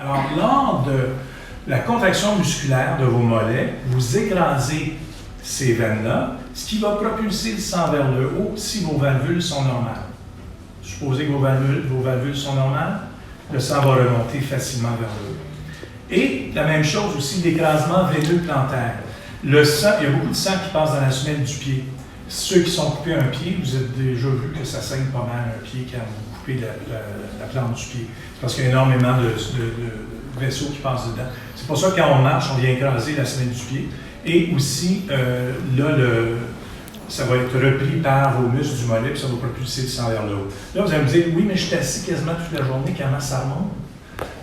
Alors, lors de la contraction musculaire de vos mollets, vous écrasez ces veines-là, ce qui va propulser le sang vers le haut si vos valvules sont normales. Supposez que vos valvules sont normales, le sang va remonter facilement vers le haut. Et la même chose aussi, l'écrasement veineux plantaire. Le sang, il y a beaucoup de sang qui passe dans la semelle du pied. Ceux qui sont coupés un pied, vous avez déjà vu que ça saigne pas mal un pied quand vous coupez la plante du pied. C'est parce qu'il y a énormément de vaisseaux qui passent dedans. C'est pour ça que quand on marche, on vient écraser la semelle du pied. Et aussi, ça va être repris par vos muscles du mollet, puis ça va propulser le sang vers le haut. Là, vous allez me dire, oui, mais je suis assis quasiment toute la journée, comment ça remonte?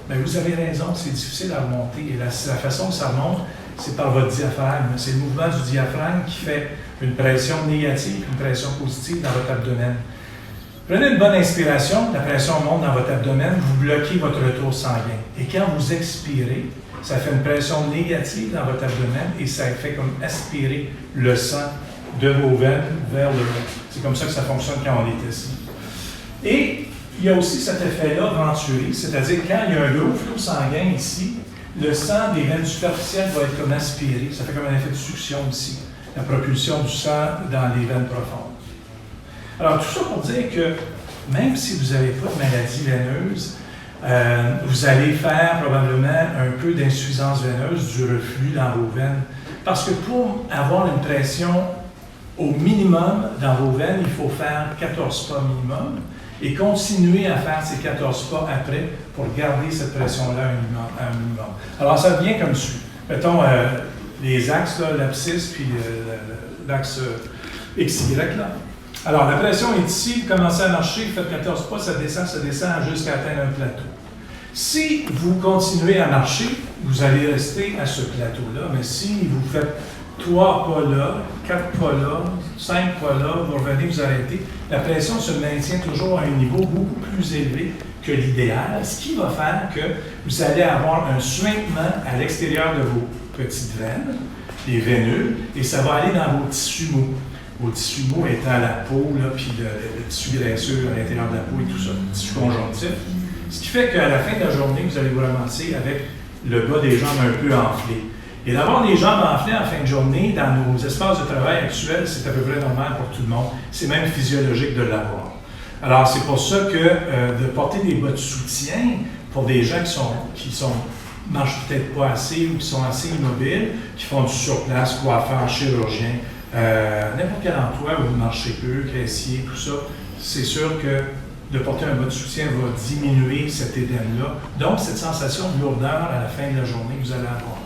Bien, vous avez raison, c'est difficile à remonter. Et la façon que ça remonte, c'est par votre diaphragme. C'est le mouvement du diaphragme qui fait une pression négative, une pression positive dans votre abdomen. Prenez une bonne inspiration, la pression monte dans votre abdomen, vous bloquez votre retour sanguin. Et quand vous expirez, ça fait une pression négative dans votre abdomen et ça fait comme aspirer le sang de vos veines vers le haut. C'est comme ça que ça fonctionne quand on est assis. Et il y a aussi cet effet-là venturi, c'est-à-dire quand il y a un gros flot sanguin ici, le sang des veines superficielles va être comme aspiré. Ça fait comme un effet de succion ici, la propulsion du sang dans les veines profondes. Alors, tout ça pour dire que même si vous n'avez pas de maladie veineuse, vous allez faire probablement un peu d'insuffisance veineuse, du reflux dans vos veines. Parce que pour avoir une pression au minimum dans vos veines, il faut faire 14 pas minimum et continuer à faire ces 14 pas après pour garder cette pression-là à un minimum. Alors, ça devient comme suit. Mettons les axes, l'abscisse puis l'axe XY. Là. Alors, la pression est ici, vous commencez à marcher, vous faites 14 pas, ça descend jusqu'à atteindre un plateau. Si vous continuez à marcher, vous allez rester à ce plateau-là, mais si vous faites 3 pas là, 4 pas là, 5 pas là, vous revenez, vous arrêtez, la pression se maintient toujours à un niveau beaucoup plus élevé que l'idéal, ce qui va faire que vous allez avoir un suintement à l'extérieur de vos petites veines, les vénules, et ça va aller dans vos tissus mous. Vos tissus mous étant la peau, là, puis le tissu graisseux à l'intérieur de la peau et tout ça, le tissu conjonctif. Ce qui fait qu'à la fin de la journée, vous allez vous ramasser avec le bas des jambes un peu enflé. Et d'avoir les jambes enflées en fin de journée, dans nos espaces de travail actuels, c'est à peu près normal pour tout le monde. C'est même physiologique de l'avoir. Alors, c'est pour ça que de porter des bas de soutien pour des gens qui marchent peut-être pas assez ou qui sont assez immobiles, qui font du surplace, coiffeurs, chirurgiens, n'importe quel emploi où vous marchez peu, caissier, tout ça, c'est sûr que de porter un bas de soutien va diminuer cet édème-là. Donc, cette sensation de lourdeur à la fin de la journée que vous allez avoir.